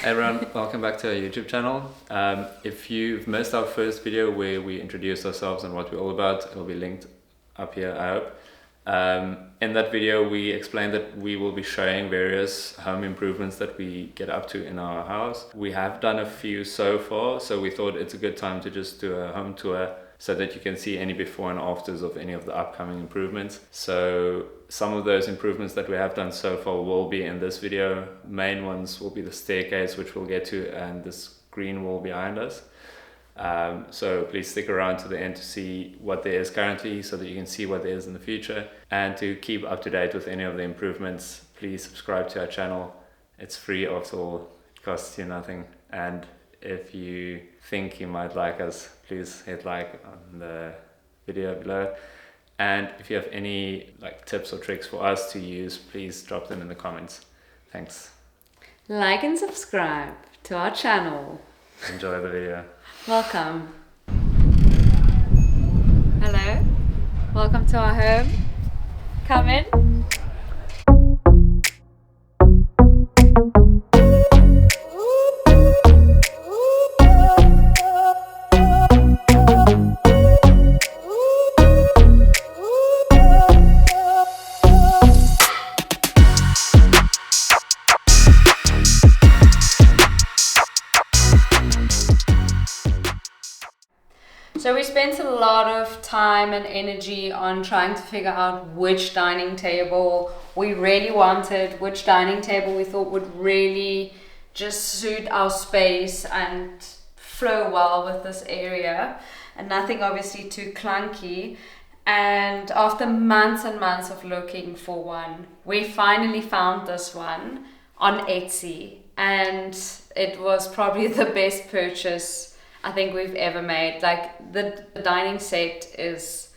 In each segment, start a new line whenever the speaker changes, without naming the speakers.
Hey everyone, welcome back to our YouTube channel. If you've missed our first video where we introduced ourselves and what we're all about, it'll be linked up here, I hope. In that video, we explained that we will be showing various home improvements that we get up to in our house. We have done a few so far, so we thought it's a good time to just do a home tour so that you can see any before and afters of any of the upcoming improvements. So some of those improvements that we have done so far will be in this video. Main ones will be the staircase, which we'll get to, and this green wall behind us. So please stick around to the end to see what there is currently so that you can see what there is in the future. And to keep up to date with any of the improvements, please subscribe to our channel. It's free after all, it costs you nothing. And if you think you might like us, please hit like on the video below. And if you have any tips or tricks for us to use, please drop them in the comments. Thanks.
Like and subscribe to our channel.
Enjoy the video.
Welcome. Hello. Welcome to our home. Come in. So we spent a lot of time and energy on trying to figure out which dining table we really wanted, which dining table we thought would really just suit our space and flow well with this area, and nothing obviously too clunky. And after months and months of looking for one, we finally found this one on Etsy, and it was probably the best purchase I think we've ever made. Like the dining set is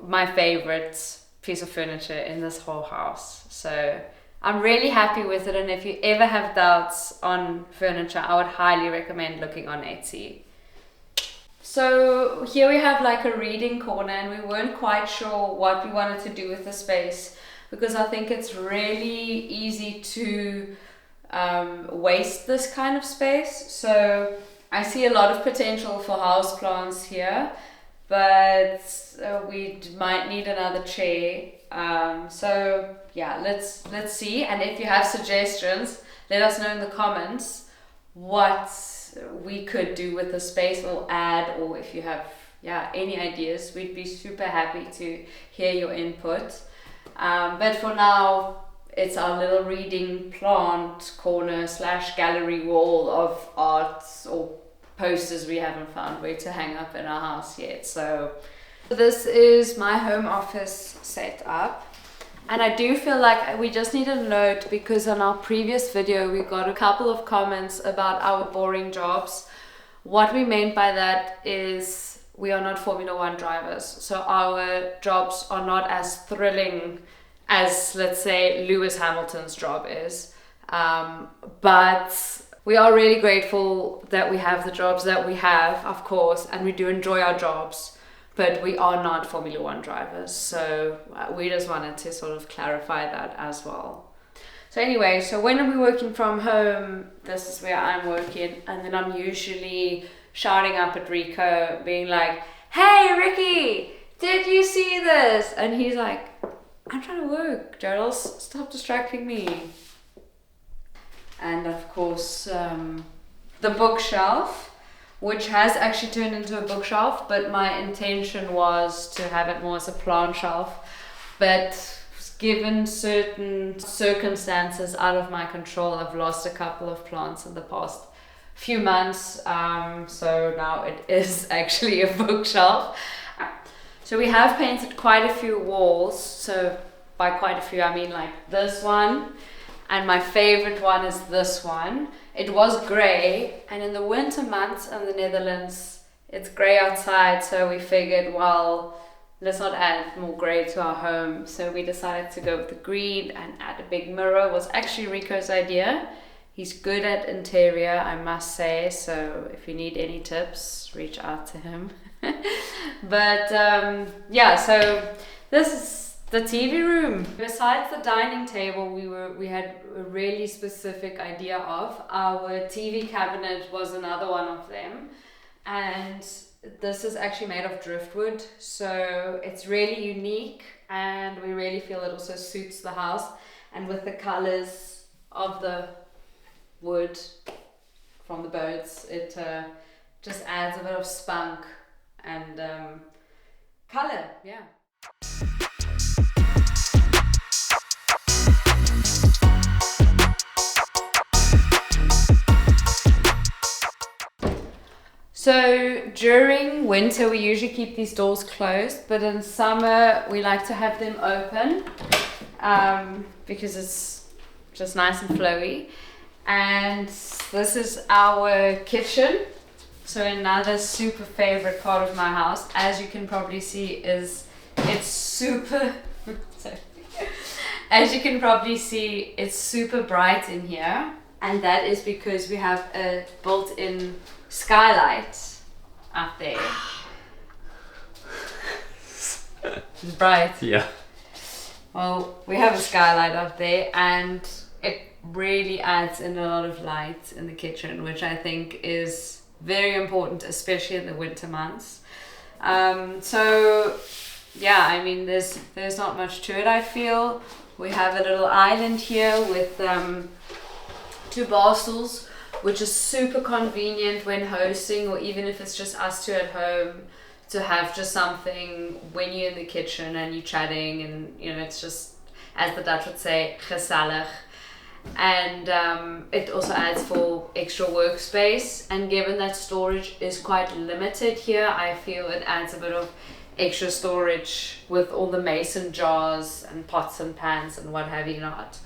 my favorite piece of furniture in this whole house. So I'm really happy with it, and if you ever have doubts on furniture, I would highly recommend looking on Etsy. So here we have like a reading corner, and we weren't quite sure what we wanted to do with the space because I think it's really easy to waste this kind of space. So I see a lot of potential for houseplants here, but we might need another chair. So yeah, let's see. And if you have suggestions, let us know in the comments what we could do with the space or add, or if you have any ideas, we'd be super happy to hear your input. But for now, it's our little reading plant corner / gallery wall of arts or posters we haven't found where to hang up in our house yet. So this is my home office setup, and I do feel like we just need a note because on our previous video we got a couple of comments about our boring jobs. What we meant by that is we are not Formula One drivers, so our jobs are not as thrilling as, let's say, Lewis Hamilton's job is, but we are really grateful that we have the jobs that we have, of course, and we do enjoy our jobs, but we are not Formula One drivers. So we just wanted to sort of clarify that as well. So anyway, so when we're working from home, this is where I'm working, and then I'm usually shouting up at Rico, being like, "Hey Ricky, did you see this?" And he's like, "I'm trying to work, Jodies, stop distracting me." And of course, the bookshelf, which has actually turned into a bookshelf, but my intention was to have it more as a plant shelf. But given certain circumstances out of my control, I've lost a couple of plants in the past few months. So now it is actually a bookshelf. So we have painted quite a few walls. So by quite a few, I mean like this one. And my favorite one is this one. It was grey, and in the winter months in the Netherlands, it's grey outside, so we figured, well, let's not add more grey to our home. So we decided to go with the green and add a big mirror. It was actually Rico's idea. He's good at interior, I must say, so if you need any tips, reach out to him. But yeah, so this the TV room. Besides the dining table, we had a really specific idea of. Our TV cabinet was another one of them, and this is actually made of driftwood, so it's really unique, and we really feel it also suits the house. And with the colors of the wood from the birds, it just adds a bit of spunk and color. Yeah. So during winter we usually keep these doors closed, but in summer we like to have them open because it's just nice and flowy. And this is our kitchen. So another super favorite part of my house, as you can probably see, is it's super as you can probably see, it's super bright in here, and that is because we have a built-in skylight up there. It's bright.
Yeah.
Well, we have a skylight up there, and it really adds in a lot of light in the kitchen, which I think is very important, especially in the winter months. So yeah, I mean, there's not much to it. I feel we have a little island here with 2 bar stools, which is super convenient when hosting, or even if it's just us two at home, to have just something when you're in the kitchen and you're chatting, and you know, it's just, as the Dutch would say, gezellig. And it also adds for extra workspace, and given that storage is quite limited here, I feel it adds a bit of extra storage with all the mason jars and pots and pans and what have you not.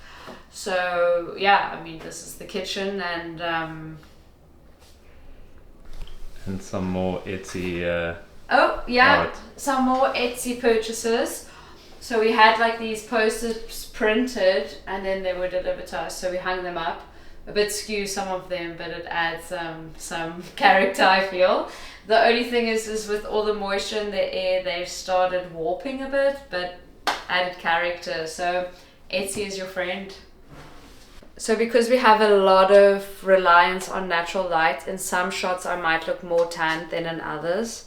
So yeah, I mean, this is the kitchen, and
some more Etsy
oh yeah,
art.
some more Etsy purchases. So we had like these posters printed, and then they were delivered to us, so we hung them up. A bit skew, some of them, but it adds some character, I feel. The only thing is with all the moisture in the air, they've started warping a bit, but added character. So Etsy is your friend. So because we have a lot of reliance on natural light, in some shots I might look more tanned than in others.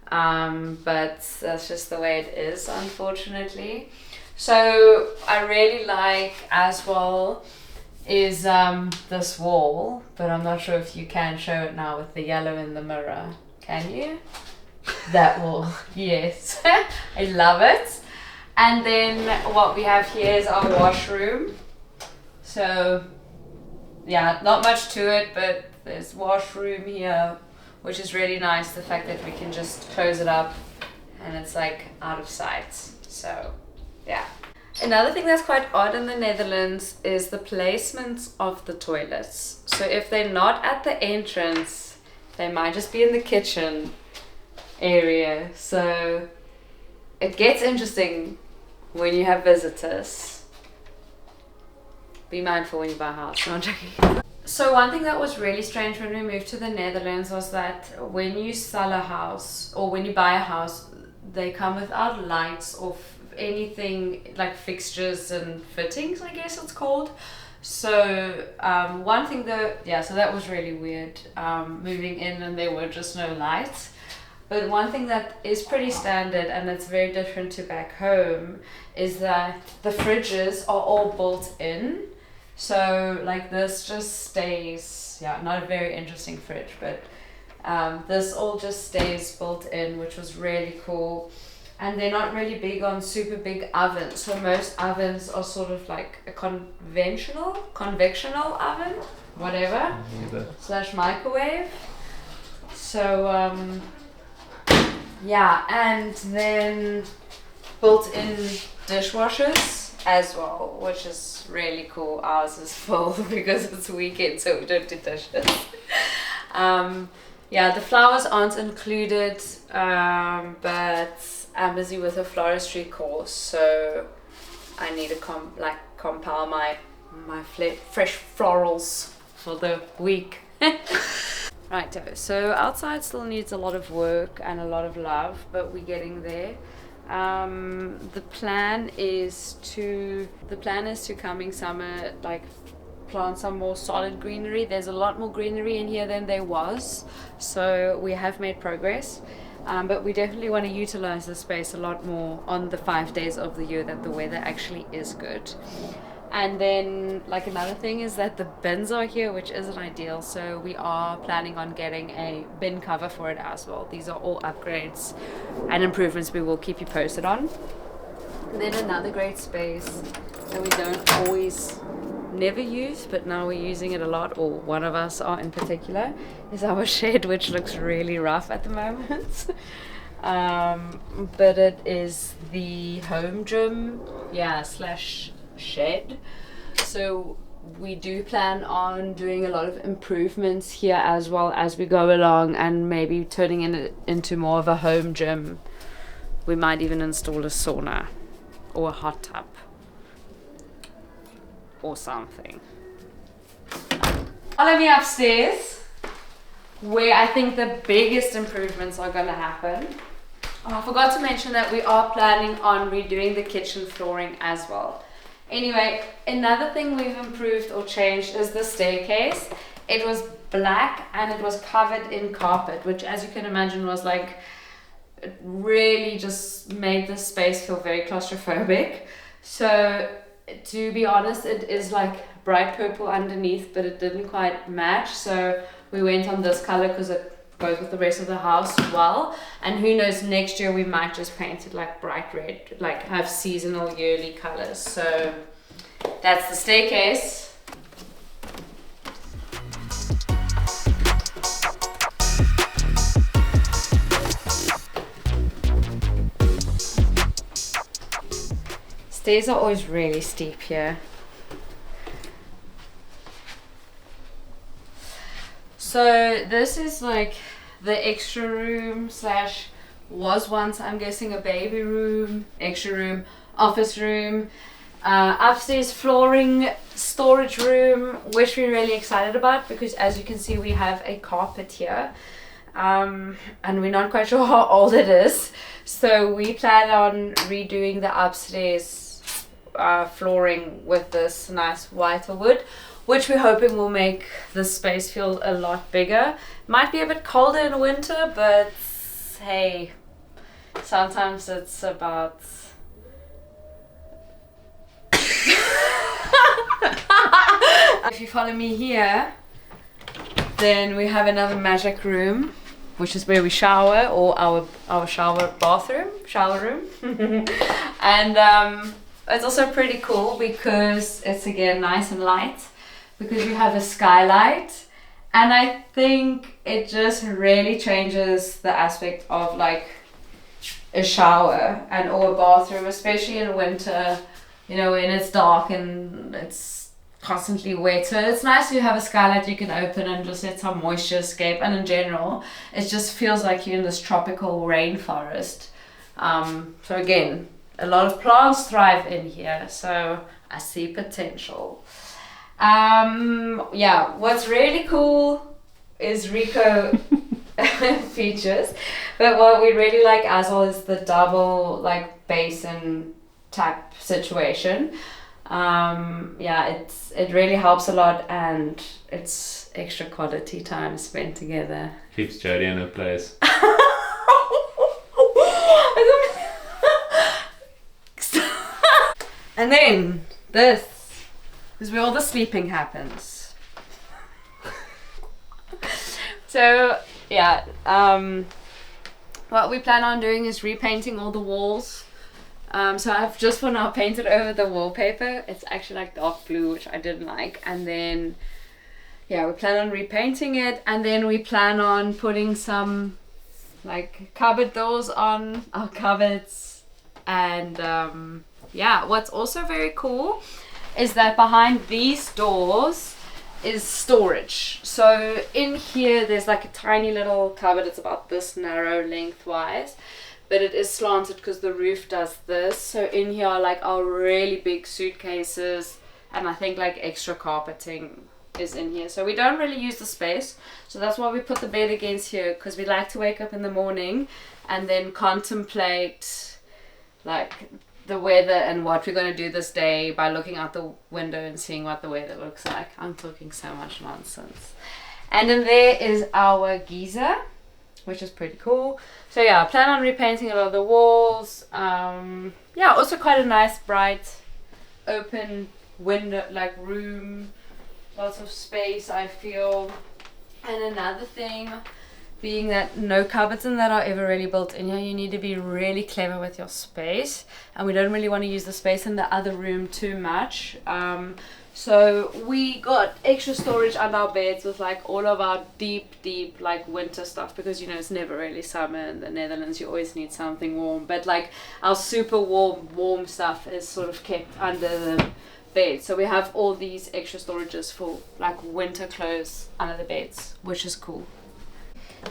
But that's just the way it is, unfortunately. So I really like as well is this wall, but I'm not sure if you can show it now with the yellow in the mirror. Can you? That wall, yes. I love it. And then what we have here is our washroom. So yeah, not much to it, but there's washroom here, which is really nice, the fact that we can just close it up and it's like out of sight. So yeah. Another thing that's quite odd in the Netherlands is the placement of the toilets. So if they're not at the entrance, they might just be in the kitchen area. So it gets interesting when you have visitors. Be mindful when you buy a house. No, I'm joking. So one thing that was really strange when we moved to the Netherlands was that when you sell a house or when you buy a house, they come without lights or anything like fixtures and fittings, I guess it's called. So one thing though, yeah, so that was really weird, moving in and there were just no lights. But one thing that is pretty standard, and it's very different to back home, is that the fridges are all built in. So like this just stays, yeah, not a very interesting fridge, but this all just stays built in, which was really cool. And they're not really big on super big ovens. So most ovens are sort of like a convectional oven, whatever, / microwave. So yeah, and then built-in dishwashers as well, which is really cool. Ours is full because it's weekend, so we don't do dishes. Yeah, the flowers aren't included, but I'm busy with a floristry course, so I need to compile my fresh florals for the week. Right, so outside still needs a lot of work and a lot of love, but we're getting there. The plan is to coming summer, like, plant some more solid greenery. There's a lot more greenery in here than there was, so we have made progress. But we definitely want to utilize the space a lot more on the 5 days of the year that the weather actually is good. And then, like, another thing is that the bins are here, which isn't ideal, so we are planning on getting a bin cover for it as well. These are all upgrades and improvements we will keep you posted on. And then another great space that we don't always never use, but now we're using it a lot, or one of us are in particular, is our shed, which looks really rough at the moment. But it is the home gym, slash shed. So we do plan on doing a lot of improvements here as well as we go along, and maybe turning it into more of a home gym. We might even install a sauna or a hot tub or something. Follow me upstairs, where I think the biggest improvements are going to happen. Oh, I forgot to mention that we are planning on redoing the kitchen flooring as well. Anyway, another thing we've improved or changed is the staircase. It was black and it was covered in carpet, which, as you can imagine, was like, it really just made the space feel very claustrophobic. So to be honest, it is like bright purple underneath, but it didn't quite match, so we went on this color because it goes with the rest of the house well. And who knows, next year we might just paint it like bright red, like have seasonal yearly colors. So that's the staircase. Stairs are always really steep here. So this is like the extra room slash was once, I'm guessing, a baby room, extra room, office room, upstairs flooring, storage room, which we're really excited about because, as you can see, we have a carpet here, and we're not quite sure how old it is. So we plan on redoing the upstairs flooring with this nice whiter wood, which we're hoping will make the space feel a lot bigger. Might be a bit colder in winter, but hey, sometimes it's about if you follow me here, then we have another magic room, which is where we shower, or our shower room. And it's also pretty cool because it's again nice and light, because we have a skylight, and I think it just really changes the aspect of like a shower and or a bathroom, especially in winter, you know, when it's dark and it's constantly wet. So it's nice to have a skylight you can open and just let some moisture escape, and in general it just feels like you're in this tropical rainforest. So again, a lot of plants thrive in here, so I see potential. What's really cool is Rico features, but what we really like as well is the double like basin tap situation. It really helps a lot, and it's extra quality time spent together.
Keeps Jodie in her place.
And then this is where all the sleeping happens. So yeah, what we plan on doing is repainting all the walls. So I've just for now painted over the wallpaper. It's actually like dark blue, which I didn't like. And then we plan on repainting it, and then we plan on putting some like cupboard doors on our cupboards. And what's also very cool is that behind these doors is storage. So in here there's like a tiny little cupboard. It's about this narrow lengthwise, but it is slanted because the roof does this. So in here are like our really big suitcases, and I think like extra carpeting is in here. So we don't really use the space, so that's why we put the bed against here, because we like to wake up in the morning and then contemplate like the weather and what we're going to do this day by looking out the window and seeing what the weather looks like. I'm talking so much nonsense. And then there is our geyser, which is pretty cool. So yeah, I plan on repainting a lot of the walls. Yeah, also quite a nice bright open window, like room, lots of space I feel. And another thing being that no cupboards in that are ever really built in here. You need to be really clever with your space, and we don't really want to use the space in the other room too much. So we got extra storage under our beds with like all of our deep like winter stuff, because you know it's never really summer in the Netherlands. You always need something warm, but like our super warm stuff is sort of kept under the bed. So we have all these extra storages for like winter clothes under the beds, which is cool.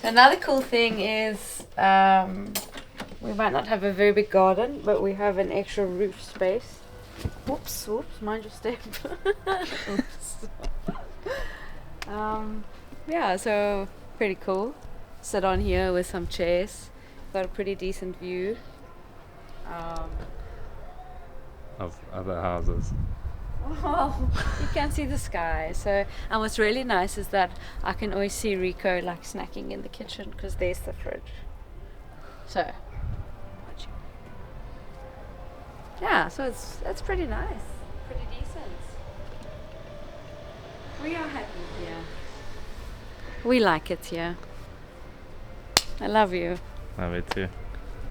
So another cool thing is we might not have a very big garden, but we have an extra roof space. Whoops, mind your step. Oops. Yeah, so pretty cool. Sit on here with some chairs. Got a pretty decent view.
Of other houses.
Well, you can see the sky. So, and what's really nice is that I can always see Rico like snacking in the kitchen, because there's the fridge. So, yeah, so it's pretty nice, pretty decent. We are happy here. We like it here. I love you.
Love it too.